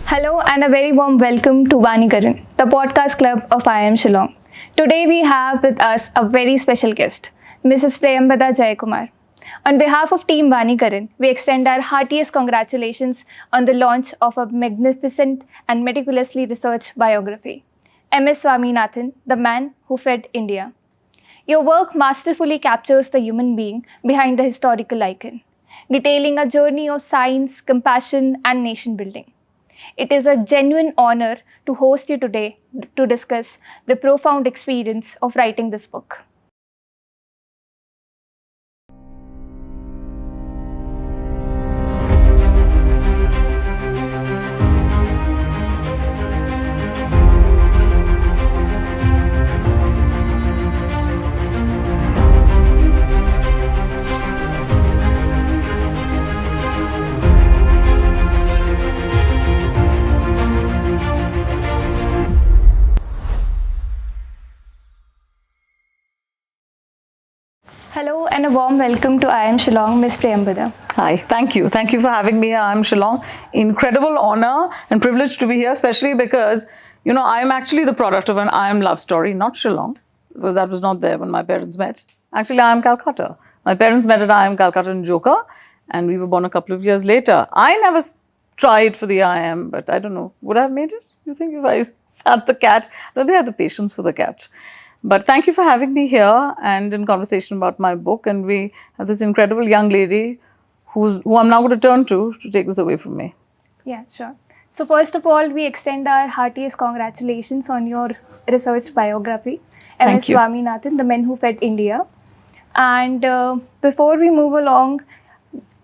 Hello and a very warm welcome to Vaanikaran, the podcast club of IIM Shillong. Today we have with us a very special guest, Mrs. Priyambada Jayakumar. On behalf of Team Vaanikaran, we extend our heartiest congratulations on the launch of a magnificent and meticulously researched biography, MS Swaminathan, the man who fed India. Your work masterfully captures the human being behind the historical icon, detailing a journey of science, compassion, and nation building. It is a genuine honor to host you today to discuss the profound experience of writing this book. Hello and a warm welcome to IIM Shillong, Ms. Priyambada. Hi, thank you. Thank you for having me here. I'm Shillong. Incredible honor and privilege to be here, especially because, I'm actually the product of an IIM love story, not Shillong, because that was not there when my parents met. Actually, IIM Calcutta. My parents met at IIM Calcutta in Joka, and we were born a couple of years later. I never tried for the IIM, but I don't know. Would I have made it? You think if I sat the cat? No, they had the patience for the cat. But thank you for having me here and in conversation about my book. And we have this incredible young lady who I'm now going to turn to take this away from me. Yeah, sure. So first of all, we extend our heartiest congratulations on your research biography, MS Swaminathan, the men who fed India. And before we move along,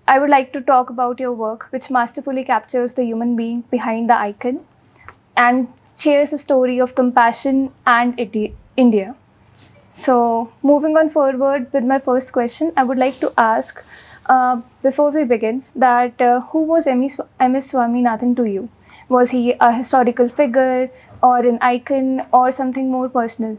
I would like to talk about your work, which masterfully captures the human being behind the icon and shares a story of compassion and India. So moving on forward with my first question, I would like to ask, before we begin, that who was MS Swaminathan to you? Was he a historical figure or an icon or something more personal?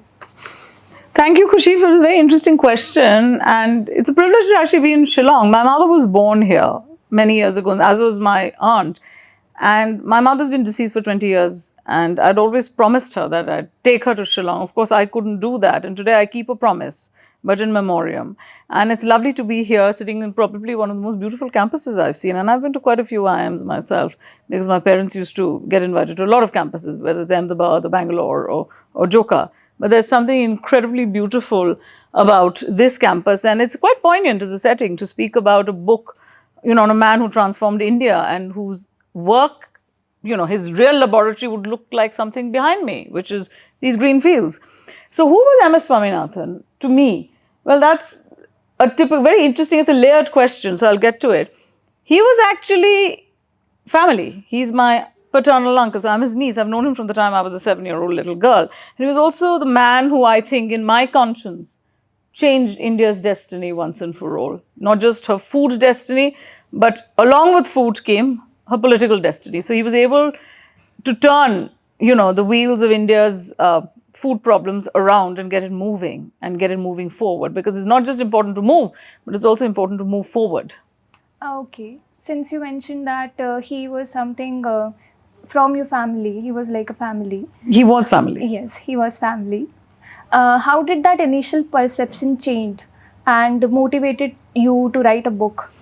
Thank you, Khushi, for a very interesting question. And it's a privilege to actually be in Shillong. My mother was born here many years ago, as was my aunt. And my mother's been deceased for 20 years, and I'd always promised her that I'd take her to Shillong. Of course, I couldn't do that, and today I keep a promise, but in memoriam. And it's lovely to be here, sitting in probably one of the most beautiful campuses I've seen. And I've been to quite a few IIMs myself, because my parents used to get invited to a lot of campuses, whether it's Ahmedabad or Bangalore or Joka. But there's something incredibly beautiful about this campus, and it's quite poignant as a setting to speak about a book, on a man who transformed India and whose work, his real laboratory would look like something behind me, which is these green fields. So who was MS Swaminathan to me? Well, that's a typical, very interesting, it's a layered question, so I'll get to it. He was actually family. He's my paternal uncle, so I'm his niece. I've known him from the time I was a 7-year-old little girl. And he was also the man who I think, in my conscience, changed India's destiny once and for all. Not just her food destiny, but along with food came her political destiny. So he was able to turn, the wheels of India's food problems around and get it moving forward. Because it's not just important to move, but it's also important to move forward. Okay. Since you mentioned that he was something from your family, he was like a family. He was family. Yes, he was family. How did that initial perception change and motivated you to write a book?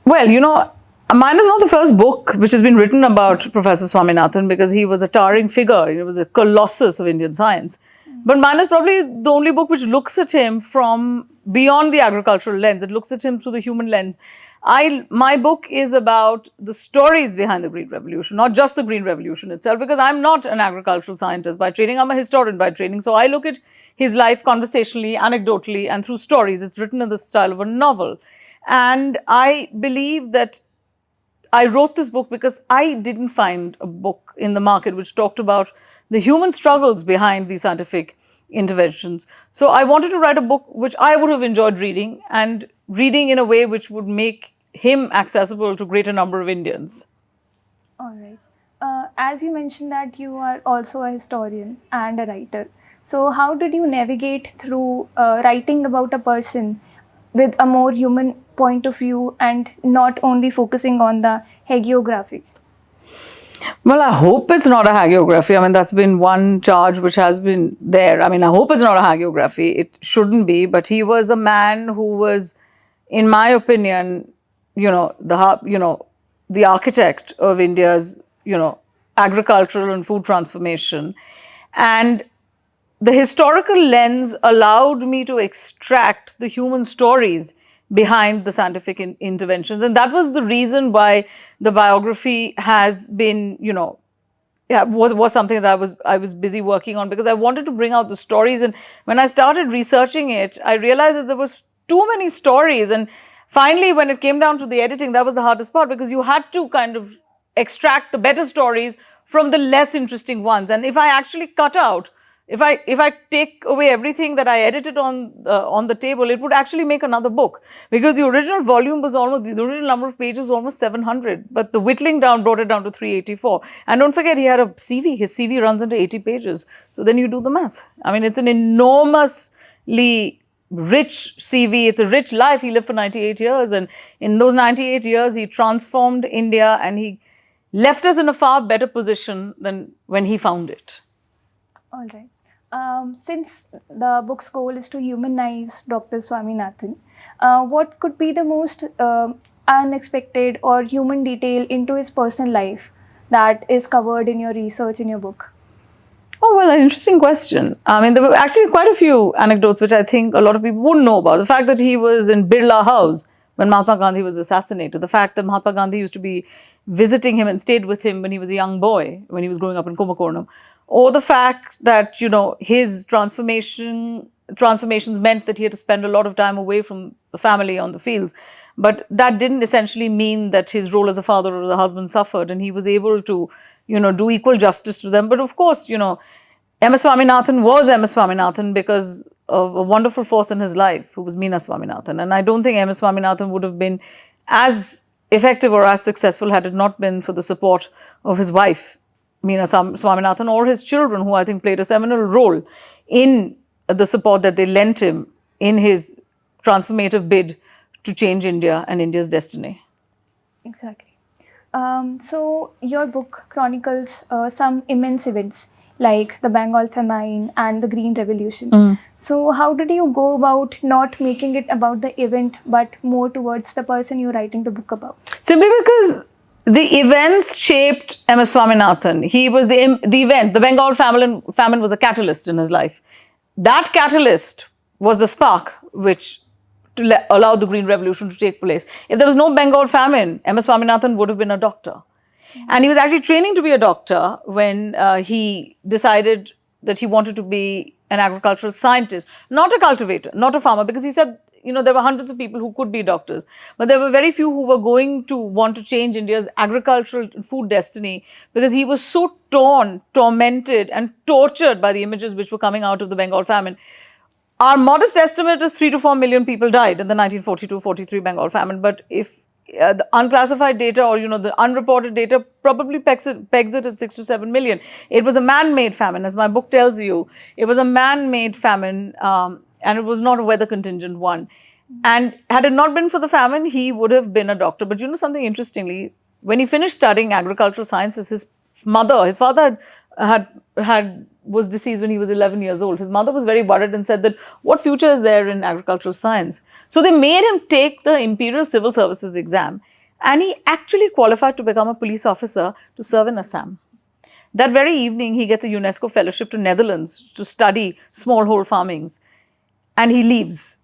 Well, mine is not the first book which has been written about Professor Swaminathan, because he was a towering figure. He was a colossus of Indian science. But mine is probably the only book which looks at him from beyond the agricultural lens. It looks at him through the human lens. My book is about the stories behind the Green Revolution, not just the Green Revolution itself, because I'm not an agricultural scientist by training. I'm a historian by training. So I look at his life conversationally, anecdotally, and through stories. It's written in the style of a novel. And I believe that I wrote this book because I didn't find a book in the market which talked about the human struggles behind these scientific interventions. So I wanted to write a book which I would have enjoyed reading, and reading in a way which would make him accessible to a greater number of Indians. All right. As you mentioned that you are also a historian and a writer. So how did you navigate through writing about a person with a more human point of view and not only focusing on the hagiography? Well, I hope it's not a hagiography. I mean, that's been one charge which has been there. I mean, I hope it's not a hagiography. It shouldn't be. But he was a man who was, in my opinion, the architect of India's, agricultural and food transformation. And the historical lens allowed me to extract the human stories behind the scientific interventions. And that was the reason why the biography has been, yeah, was something that I was busy working on, because I wanted to bring out the stories. And when I started researching it, I realized that there was too many stories. And finally, when it came down to the editing, that was the hardest part, because you had to kind of extract the better stories from the less interesting ones. And if I actually cut out, if I take away everything that I edited on the table, it would actually make another book, because the original volume was almost, the original number of pages was almost 700, but the whittling down brought it down to 384. And don't forget, he had a CV. His CV runs into 80 pages. So then you do the math. I mean, it's an enormously rich CV. It's a rich life. He lived for 98 years, and in those 98 years, he transformed India, and he left us in a far better position than when he found it. All right. Since the book's goal is to humanize Dr. Swaminathan, what could be the most unexpected or human detail into his personal life that is covered in your research in your book? Oh, well, an interesting question. I mean, there were actually quite a few anecdotes which I think a lot of people wouldn't know about. The fact that he was in Birla House when Mahatma Gandhi was assassinated. The fact that Mahatma Gandhi used to be visiting him and stayed with him when he was a young boy, when he was growing up in Kumbakonam. Or the fact that, his transformations meant that he had to spend a lot of time away from the family on the fields. But that didn't essentially mean that his role as a father or a husband suffered, and he was able to, do equal justice to them. But of course, M.S. Swaminathan was M.S. Swaminathan because of a wonderful force in his life, who was Meena Swaminathan. And I don't think M.S. Swaminathan would have been as effective or as successful had it not been for the support of his wife, Meena Swaminathan, or his children, who I think played a seminal role in the support that they lent him in his transformative bid to change India and India's destiny. Exactly. So your book chronicles some immense events like the Bengal famine and the Green Revolution. So how did you go about not making it about the event but more towards the person you're writing the book about? Simply because the events shaped M.S. Swaminathan. He was the event. The Bengal famine was a catalyst in his life. That catalyst was the spark which allowed the Green Revolution to take place. If there was no Bengal famine, M.S. Swaminathan would have been a doctor. And he was actually training to be a doctor when he decided that he wanted to be an agricultural scientist, not a cultivator, not a farmer, because he said, there were hundreds of people who could be doctors, but there were very few who were going to want to change India's agricultural and food destiny, because he was so torn, tormented, and tortured by the images which were coming out of the Bengal famine. Our modest estimate is 3 to 4 million people died in the 1942-43 Bengal famine, but if the unclassified data or the unreported data probably pegs it at 6 to 7 million. It was a man-made famine, as my book tells you. It was a man-made famine, and it was not a weather contingent one. And had it not been for the famine, he would have been a doctor. But something interestingly, when he finished studying agricultural sciences, his father was deceased when he was 11 years old. His mother was very worried and said that what future is there in agricultural science? So they made him take the Imperial Civil Services exam, and he actually qualified to become a police officer to serve in Assam. That very evening, he gets a UNESCO fellowship to Netherlands to study smallholder farmings, and he leaves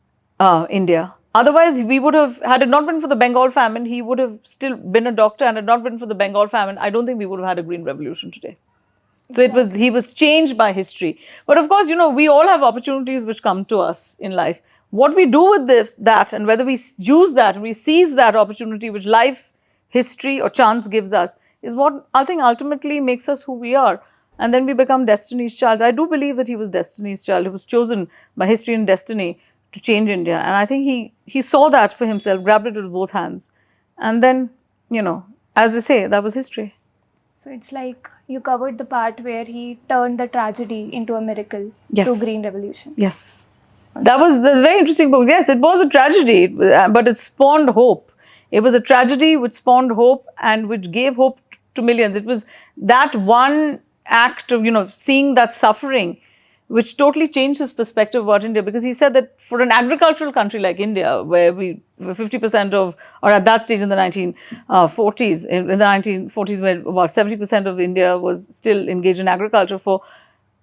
India. Otherwise, we would have, had it not been for the Bengal famine, he would have still been a doctor, and had it not been for the Bengal famine, I don't think we would have had a Green Revolution today. So he was changed by history. But of course, we all have opportunities which come to us in life. What we do with that, and whether we use that, and we seize that opportunity which life, history, or chance gives us, is what I think ultimately makes us who we are. And then we become destiny's child. I do believe that he was destiny's child. He was chosen by history and destiny to change India. And I think he saw that for himself, grabbed it with both hands. And then, as they say, that was history. So it's like you covered the part where he turned the tragedy into a miracle through Green Revolution. Yes. That was the very interesting book. Yes, it was a tragedy, but it spawned hope. It was a tragedy which spawned hope and which gave hope to millions. It was that one act of, seeing that suffering which totally changed his perspective about India, because he said that for an agricultural country like India, where we were 50% of, or at that stage in the 1940s, in the 1940s, where about 70% of India was still engaged in agriculture, for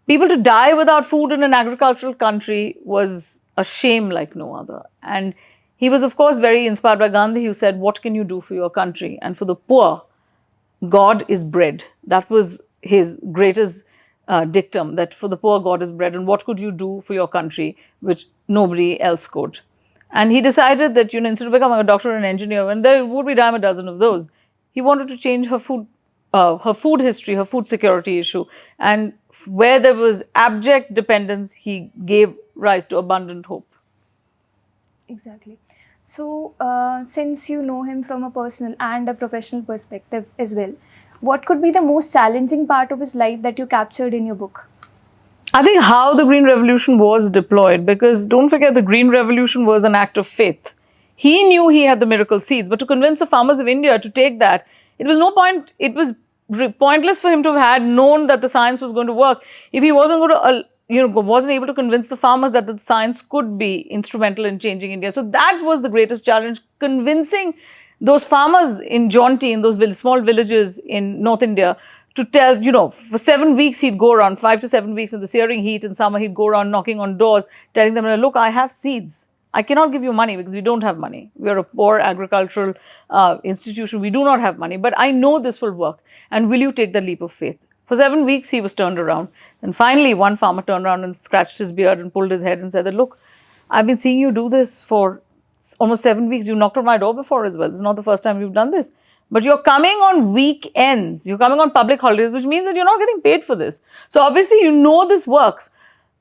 people to die without food in an agricultural country was a shame like no other. And he was, of course, very inspired by Gandhi, who said, what can you do for your country? And for the poor, God is bread. That was his greatest dictum, that for the poor, God is bread. And what could you do for your country which nobody else could? And he decided that, instead of becoming a doctor or an engineer, and there would be dime a dozen of those, he wanted to change her food history, her food security issue. And where there was abject dependence, he gave rise to abundant hope. Exactly. So, since you know him from a personal and a professional perspective as well, what could be the most challenging part of his life that you captured in your book? I think how the Green Revolution was deployed, because don't forget, the Green Revolution was an act of faith. He knew he had the miracle seeds, but to convince the farmers of India to take that, it was no point, it was pointless for him to have had known that the science was going to work if he wasn't going to, wasn't able to convince the farmers that the science could be instrumental in changing India. So that was the greatest challenge, convincing those farmers in Jaunty, in those small villages in North India, to tell, for 7 weeks he'd go around, 5 to 7 weeks in the searing heat in summer, he'd go around knocking on doors, telling them, look, I have seeds. I cannot give you money because we don't have money. We are a poor agricultural institution. We do not have money, but I know this will work. And will you take that leap of faith? For 7 weeks, he was turned around. And finally, one farmer turned around and scratched his beard and pulled his head and said that, look, I've been seeing you do this for almost 7 weeks. You knocked on my door before as well. This is not the first time you've done this. But you're coming on weekends. You're coming on public holidays, which means that you're not getting paid for this. So obviously, this works.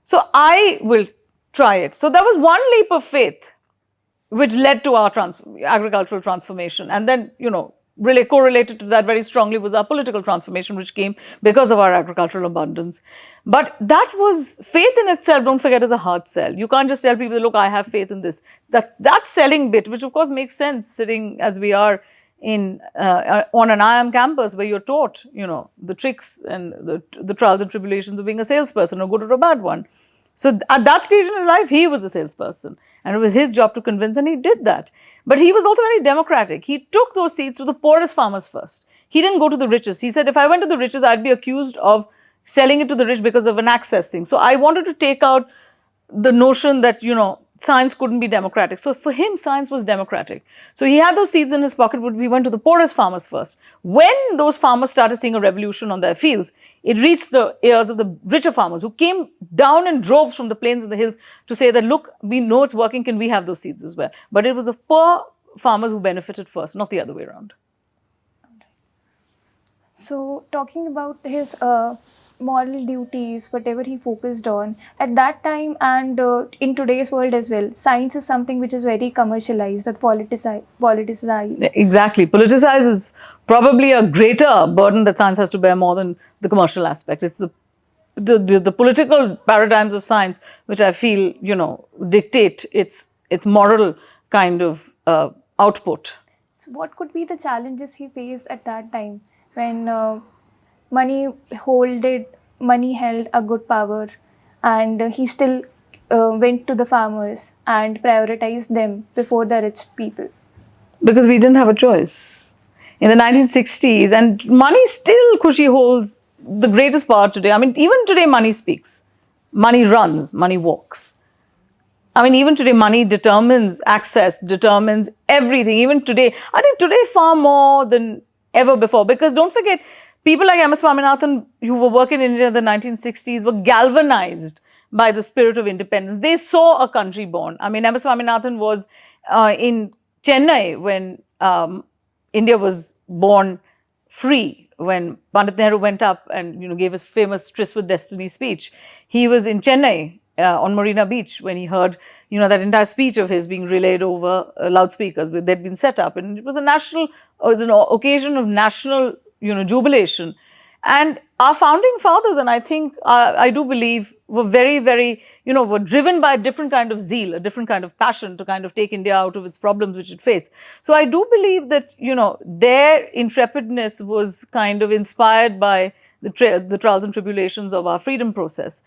So I will try it. So that was one leap of faith which led to our agricultural transformation. And then, really correlated to that very strongly was our political transformation, which came because of our agricultural abundance. But that was faith in itself, don't forget, is a hard sell. You can't just tell people, look, I have faith in this. That selling bit, which of course makes sense sitting as we are on an IIM campus where you're taught, the tricks and the trials and tribulations of being a salesperson, a good or a bad one. So at that stage in his life, he was a salesperson, and it was his job to convince, and he did that. But he was also very democratic. He took those seeds to the poorest farmers first. He didn't go to the richest. He said, if I went to the richest, I'd be accused of selling it to the rich because of an access thing. So I wanted to take out the notion that, science couldn't be democratic. So for him, science was democratic. So he had those seeds in his pocket, but we went to the poorest farmers first. When those farmers started seeing a revolution on their fields, it reached the ears of the richer farmers who came down in droves from the plains and the hills to say that, look, we know it's working, can we have those seeds as well? But it was the poor farmers who benefited first, not the other way around. So talking about his moral duties, whatever he focused on at that time, and in today's world as well, science is something which is very commercialized or politicized. Exactly. Politicized is probably a greater burden that science has to bear more than the commercial aspect. It's the political paradigms of science which I feel, dictate its moral kind of output. So what could be the challenges he faced at that time when money held a good power, and he still went to the farmers and prioritized them before the rich people? Because we didn't have a choice. In the 1960s, and money still, Khushi, holds the greatest power today. I mean, even today, money speaks. Money runs, money walks. I mean, even today, money determines access, determines everything. Even today, I think today far more than ever before. Because don't forget, people like M.S. Swaminathan, who were working in India in the 1960s, were galvanized by the spirit of independence. They saw a country born. I mean, M.S. Swaminathan was in Chennai when India was born free, when Pandit Nehru went up and gave his famous Tryst with Destiny speech. He was in Chennai on Marina Beach when he heard that entire speech of his being relayed over loudspeakers they'd been set up, and it was an occasion of national jubilation. And our founding fathers, and I think, I do believe, were very, very, were driven by a different kind of zeal, a different kind of passion to kind of take India out of its problems which it faced. So I do believe that, their intrepidness was kind of inspired by the trials and tribulations of our freedom process.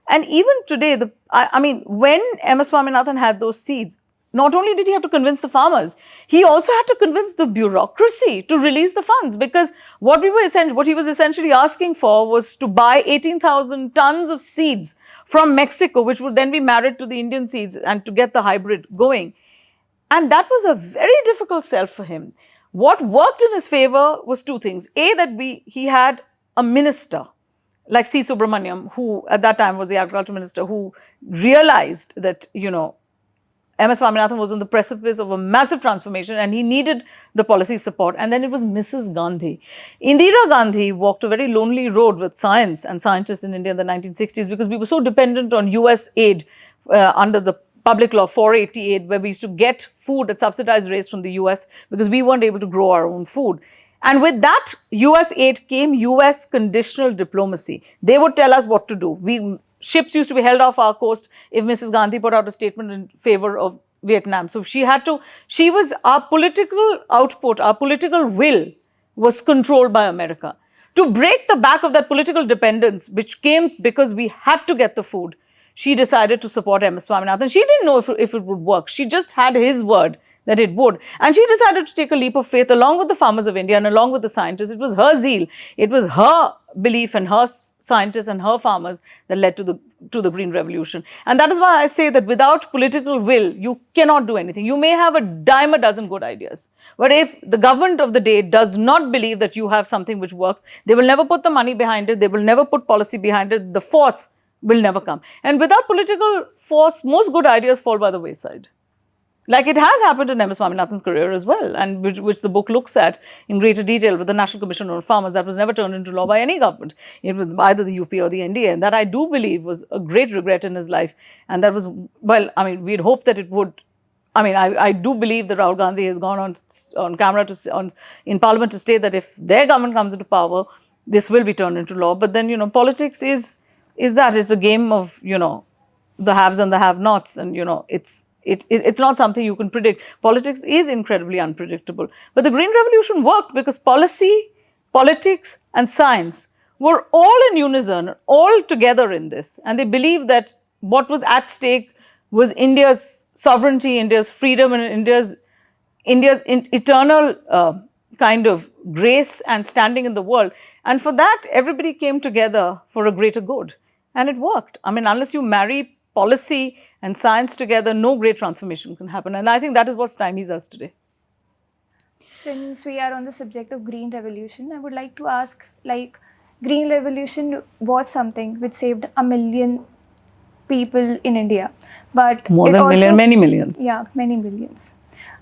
And even today, I mean, when M.S. Swaminathan had those seeds, not only did he have to convince the farmers, he also had to convince the bureaucracy to release the funds, because what he was essentially asking for was to buy 18,000 tons of seeds from Mexico, which would then be married to the Indian seeds and to get the hybrid going. And that was a very difficult sell for him. What worked in his favor was two things. A, that he had a minister like C. Subramaniam, who at that time was the agriculture minister, who realized that, M.S. Swaminathan was on the precipice of a massive transformation and he needed the policy support. And then it was Mrs. Gandhi. Indira Gandhi walked a very lonely road with science and scientists in India in the 1960s, because we were so dependent on US aid under the Public Law 488, where we used to get food at subsidized rates from the US because we weren't able to grow our own food. And with that US aid came US conditional diplomacy. They would tell us what to do. Ships used to be held off our coast if Mrs. Gandhi put out a statement in favor of Vietnam. So our political output, our political will was controlled by America. To break the back of that political dependence, which came because we had to get the food, she decided to support M.S. Swaminathan. She didn't know if it would work. She just had his word that it would. And she decided to take a leap of faith along with the farmers of India and along with the scientists. It was her zeal. It was her belief and her scientists and her farmers that led to the Green Revolution. And that is why I say that without political will, you cannot do anything. You may have a dime a dozen good ideas. But if the government of the day does not believe that you have something which works, they will never put the money behind it. They will never put policy behind it. The force will never come. And without political force, most good ideas fall by the wayside. Like it has happened in M.S. Swaminathan's career as well, and which the book looks at in greater detail with the National Commission on Farmers. That was never turned into law by any government. It was either the UP or the NDA, and that I do believe was a great regret in his life. And that was, well, I mean, we'd hoped that it would. I mean, I do believe that Rahul Gandhi has gone on camera in Parliament to state that if their government comes into power, this will be turned into law. But then, politics is it's a game of, the haves and the have-nots, and, it's not something you can predict. Politics is incredibly unpredictable. But the Green Revolution worked because policy, politics, and science were all in unison, all together in this. And they believed that what was at stake was India's sovereignty, India's freedom, and India's eternal kind of grace and standing in the world. And for that, everybody came together for a greater good. And it worked. I mean, unless you marry policy and science together, no great transformation can happen. And I think that is what stymies us today. Since we are on the subject of Green Revolution, I would like to ask, Green Revolution was something which saved 1 million people in India. But more than a million, many millions. Yeah, many millions.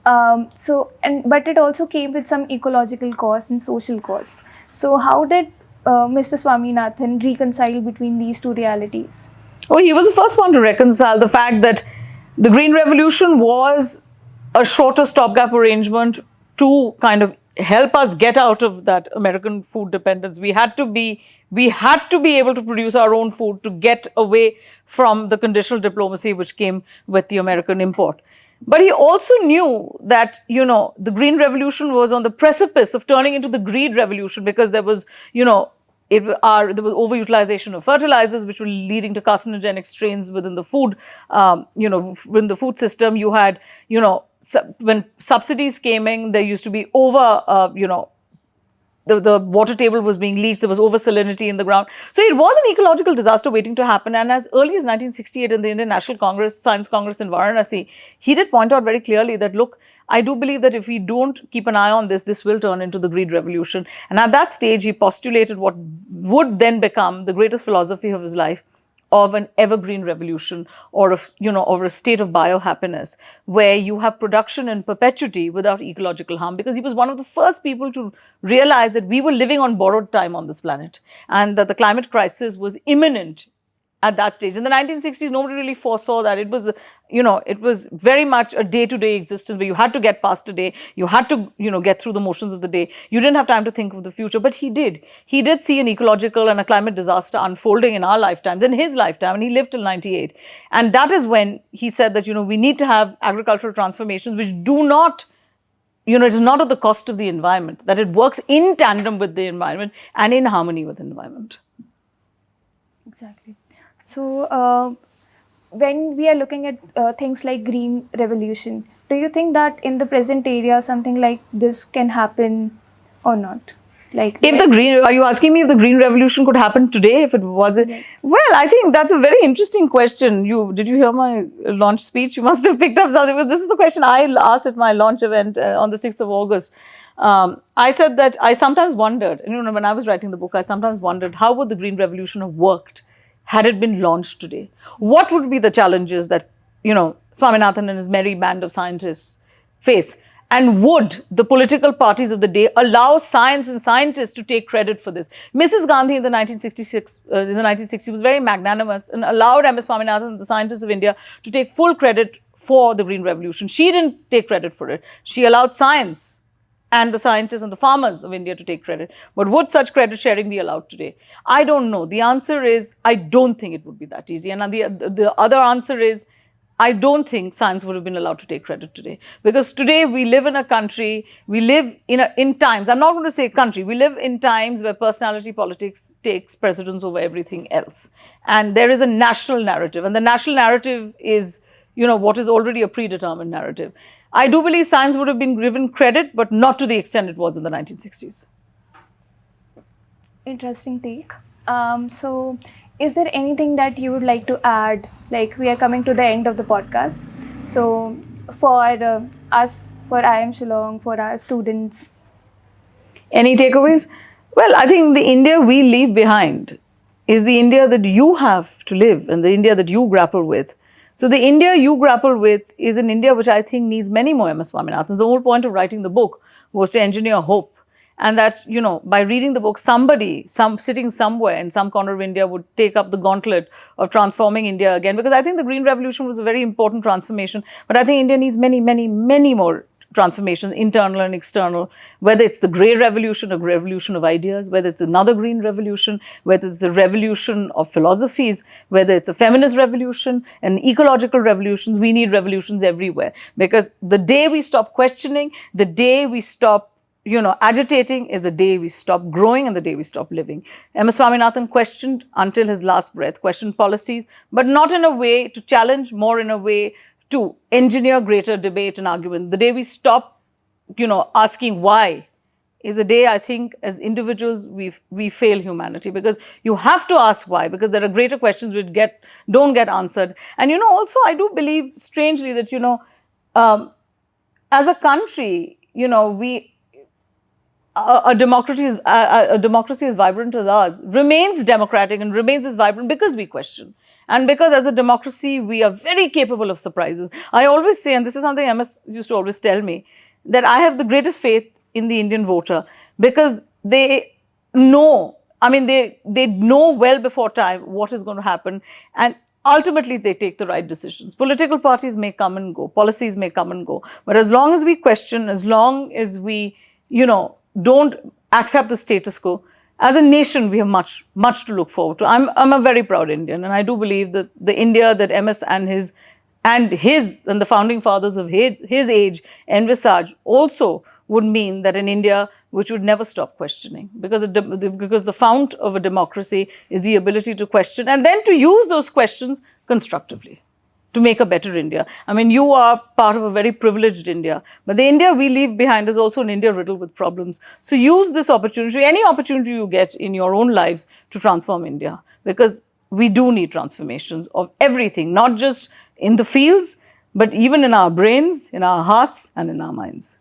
But it also came with some ecological costs and social costs. So how did Mr. Swaminathan reconcile between these two realities? Oh, he was the first one to reconcile the fact that the Green Revolution was a shorter stopgap arrangement to kind of help us get out of that American food dependence. We had to be able to produce our own food to get away from the conditional diplomacy which came with the American import. But he also knew that, the Green Revolution was on the precipice of turning into the Greed Revolution, because there was, there was overutilization of fertilizers, which were leading to carcinogenic strains within the food, within the food system. You had, when subsidies came in, there used to be the water table was being leached, there was over salinity in the ground. So it was an ecological disaster waiting to happen. And as early as 1968 in the Indian National Congress, Science Congress in Varanasi, he did point out very clearly that, look, I do believe that if we don't keep an eye on this, this will turn into the Greed Revolution. And at that stage, he postulated what would then become the greatest philosophy of his life, of an evergreen revolution, or a state of biohappiness, where you have production in perpetuity without ecological harm. Because he was one of the first people to realize that we were living on borrowed time on this planet, and that the climate crisis was imminent. at that stage. In the 1960s, nobody really foresaw that. It was, it was very much a day-to-day existence where you had to get past a day. You had to, get through the motions of the day. You didn't have time to think of the future, but he did. He did see an ecological and a climate disaster unfolding in our lifetimes, in his lifetime, and he lived till 98. And that is when he said that, we need to have agricultural transformations which do not, it is not at the cost of the environment, that it works in tandem with the environment and in harmony with the environment. Exactly. So, when we are looking at things like green revolution, do you think that in the present area something like this can happen or not? Like, are you asking me if the green revolution could happen today if it wasn't? Yes. Well, I think that's a very interesting question. Did you hear my launch speech? You must have picked up something, because this is the question I asked at my launch event on the 6th of August. I said that I sometimes wondered, when I was writing the book, I sometimes wondered how would the green revolution have worked had it been launched today? What would be the challenges that, Swaminathan and his merry band of scientists face? And would the political parties of the day allow science and scientists to take credit for this? Mrs. Gandhi in the 1960s was very magnanimous and allowed M.S. Swaminathan, the scientists of India, to take full credit for the green revolution. She didn't take credit for it. She allowed science and the scientists and the farmers of India to take credit. But would such credit sharing be allowed today? I don't know. The answer is, I don't think it would be that easy. And the other answer is, I don't think science would have been allowed to take credit today. Because today we live in a country, we live in times, I'm not going to say country, we live in times where personality politics takes precedence over everything else. And there is a national narrative. And the national narrative is, what is already a predetermined narrative. I do believe science would have been given credit, but not to the extent it was in the 1960s. Interesting take. So, is there anything that you would like to add? Like, we are coming to the end of the podcast. So, for us, for IIM Shillong, for our students. Any takeaways? Well, I think the India we leave behind is the India that you have to live and the India that you grapple with. So the India you grapple with is an India which I think needs many more M.S. Swaminathans. The whole point of writing the book was to engineer hope. And that, by reading the book, somebody, sitting somewhere in some corner of India would take up the gauntlet of transforming India again. Because I think the Green Revolution was a very important transformation. But I think India needs many, many, many more transformations, internal and external, whether it's the grey revolution, a revolution of ideas, whether it's another green revolution, whether it's a revolution of philosophies, whether it's a feminist revolution, an ecological revolution. We need revolutions everywhere. Because the day we stop questioning, the day we stop agitating is the day we stop growing and the day we stop living. M.S. Swaminathan questioned until his last breath, questioned policies, but not in a way to challenge, more in a way to engineer greater debate and argument. The day we stop, asking why is the day I think as individuals we fail humanity, because you have to ask why, because there are greater questions which don't get answered. And also I do believe strangely that, as a country, a democracy as vibrant as ours remains democratic and remains as vibrant because we question. And because as a democracy, we are very capable of surprises. I always say, and this is something MS used to always tell me, that I have the greatest faith in the Indian voter because they know, they know well before time what is going to happen. And ultimately, they take the right decisions. Political parties may come and go, policies may come and go. But as long as we question, as long as we, don't accept the status quo, as a nation, we have much, much to look forward to. I'm a very proud Indian, and I do believe that the India that MS and the founding fathers of his age envisaged also would mean that an India which would never stop questioning, because the fount of a democracy is the ability to question and then to use those questions constructively to make a better India. You are part of a very privileged India, but the India we leave behind is also an India riddled with problems. So use this opportunity, any opportunity you get in your own lives, to transform India, because we do need transformations of everything, not just in the fields, but even in our brains, in our hearts, and in our minds.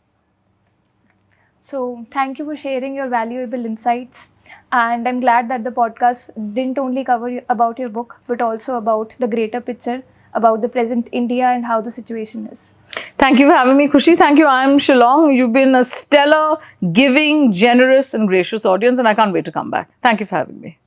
So thank you for sharing your valuable insights. And I'm glad that the podcast didn't only cover about your book, but also about the greater picture, about the present India and how the situation is. Thank you for having me, Khushi. Thank you, IIM Shillong. You've been a stellar, giving, generous and gracious audience, and I can't wait to come back. Thank you for having me.